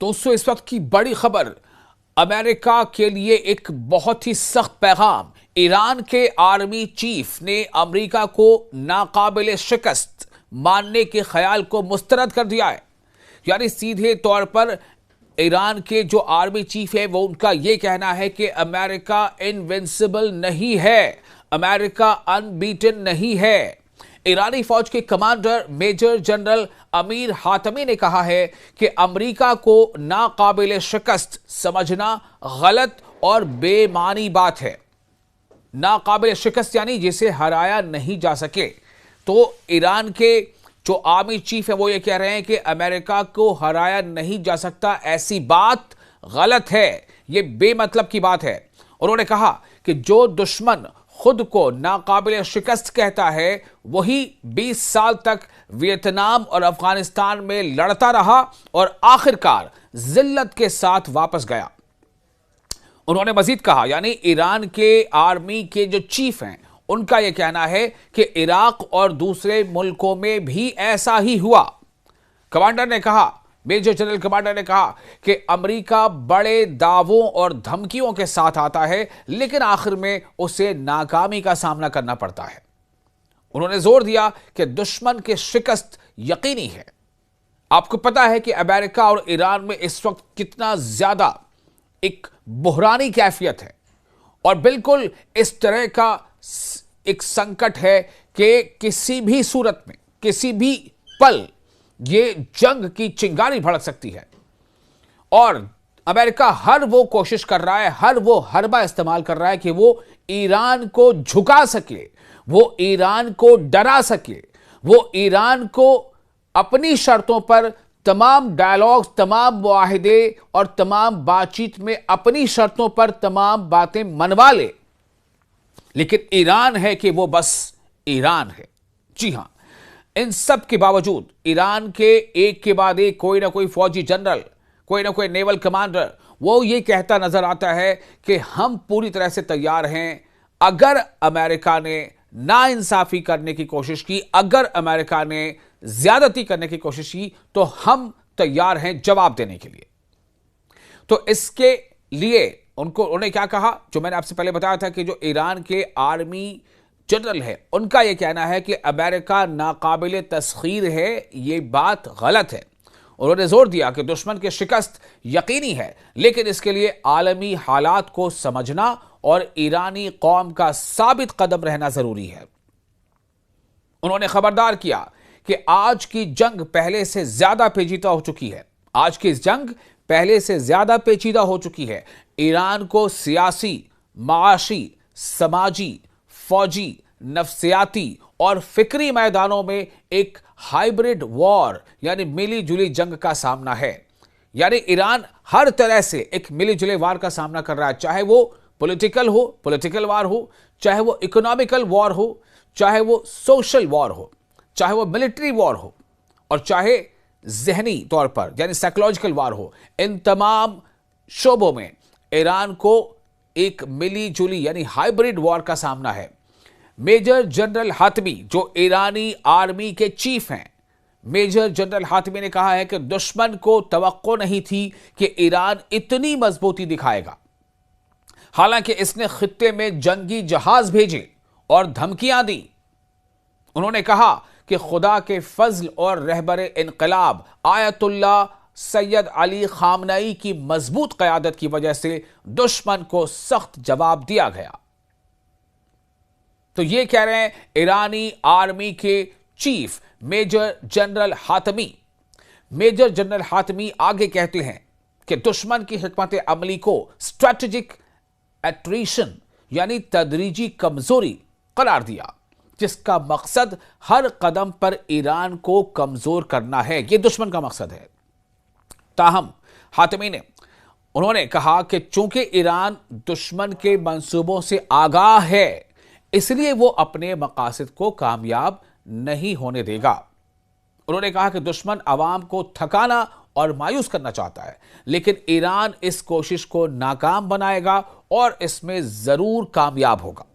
दोस्तों, इस वक्त की बड़ी खबर अमेरिका के लिए एक बहुत ही सख्त पैगाम। ईरान के आर्मी चीफ ने अमेरिका को नाकाबिले शिकस्त मानने के ख्याल को मुस्तरद कर दिया है। यानी सीधे तौर पर ईरान के जो आर्मी चीफ है वो उनका यह कहना है कि अमेरिका इनविंसिबल नहीं है, अमेरिका अनबीटन नहीं है। ईरानी फौज के commander major general Amir Hatami ने कहा है कि अमेरिका को नाकाबिले शिकस्त समझना गलत और बेमानी बात है। नाकाबिले शिकस्त यानी जिसे हराया नहीं जा सके। तो ईरान के जो आर्मी चीफ है वो ये कह रहे हैं कि अमेरिका को हराया नहीं जा सकता, ऐसी बात गलत है, ये बेमतलब की बात है। उन्होंने कहा कि जो दुश्मन खुद को नाकाबिले शिकस्त कहता है वही 20 साल तक वियतनाम और अफगानिस्तान में लड़ता रहा और आखिरकार जिल्लत के साथ वापस गया। उन्होंने मजीद कहा, यानी ईरान के आर्मी के जो चीफ हैं उनका यह कहना है कि इराक और दूसरे मुल्कों में भी ऐसा ही हुआ। कमांडर ने कहा, मेजर जनरल कमांडर ने कहा कि अमेरिका बड़े दावों और धमकियों के साथ आता है लेकिन आखिर में उसे नाकामी का सामना करना पड़ता है। उन्होंने जोर दिया कि दुश्मन के शिकस्त यकीनी है। आपको पता है कि अमेरिका और ईरान में इस वक्त कितना ज्यादा एक बुहरानी कैफियत है और बिल्कुल इस तरह का एक संकट है कि किसी भी सूरत में, किसी भी पल ये जंग की चिंगारी भड़क सकती है। और अमेरिका हर वो कोशिश कर रहा है, हर वो हरबा इस्तेमाल कर रहा है कि वो ईरान को झुका सके, वो ईरान को डरा सके, वो ईरान को अपनी शर्तों पर तमाम डायलॉग्स, तमाम मुआहिदे और तमाम बातचीत में अपनी शर्तों पर तमाम बातें मनवा ले। लेकिन ईरान है कि वो बस ईरान है। जी हां, इन सब के बावजूद ईरान के एक के बाद एक कोई ना कोई फौजी जनरल, कोई ना कोई नेवल कमांडर वो ये कहता नजर आता है कि हम पूरी तरह से तैयार हैं। अगर अमेरिका ने नाइंसाफी करने की कोशिश की, अगर अमेरिका ने ज्यादती करने की कोशिश की तो हम तैयार हैं जवाब देने के लिए। तो इसके लिए उन्हें क्या कहा, जो मैंने आपसे पहले बताया था कि जो ईरान के आर्मी जनरल है उनका यह कहना है कि अमेरिका नाकाबिले तस्खीर है, यह बात गलत है। उन्होंने जोर दिया कि दुश्मन की शिकस्त यकीनी है लेकिन इसके लिए आलमी हालात को समझना और ईरानी कौम का साबित कदम रहना जरूरी है। उन्होंने खबरदार किया कि आज की जंग पहले से ज्यादा पेचीदा हो चुकी है। आज की जंग पहले से ज्यादा पेचीदा हो चुकी है। ईरान को सियासी, माशी, समाजी, फौजी, नफ्सियाती और फिक्री मैदानों में एक हाइब्रिड वॉर यानी मिली जुली जंग का सामना है। यानी ईरान हर तरह से एक मिली जुली वार का सामना कर रहा है, चाहे वो पॉलिटिकल हो, पॉलिटिकल वार हो, चाहे वो इकोनॉमिकल वॉर हो, चाहे वो सोशल वॉर हो, चाहे वो मिलिट्री वॉर हो और चाहे जहनी तौर पर यानी साइकोलॉजिकल वार हो। इन तमाम शोबों में ईरान को एक मिली जुली यानी हाइब्रिड वॉर का सामना है। मेजर जनरल हातमी जो ईरानी आर्मी के चीफ हैं, मेजर जनरल हातमी ने कहा है कि दुश्मन को तवक्को नहीं थी कि ईरान इतनी मजबूती दिखाएगा। हालांकि इसने खित्ते में जंगी जहाज भेजे और धमकियां दी। उन्होंने कहा कि खुदा के फजल और रहबरे इनकलाब आयतुल्लाह सैयद अली खामनई की मजबूत क़यादत की वजह से दुश्मन को सख्त जवाब दिया गया। तो ये कह रहे हैं ईरानी आर्मी के chief major general Hatami. Major general Hatami आगे कहते हैं कि दुश्मन की हिकमत अमली को स्ट्रेटेजिक एट्रीशन यानी तदरीजी कमजोरी करार दिया, जिसका मकसद हर कदम पर ईरान को कमजोर करना है। यह दुश्मन का मकसद है। ताहम हातमी ने उन्होंने कहा कि चूंकि ईरान दुश्मन के मंसूबों से आगाह है इसलिए वो अपने मकासद को कामयाब नहीं होने देगा। उन्होंने कहा कि दुश्मन अवाम को थकाना और मायूस करना चाहता है लेकिन ईरान इस कोशिश को नाकाम बनाएगा और इसमें जरूर कामयाब होगा।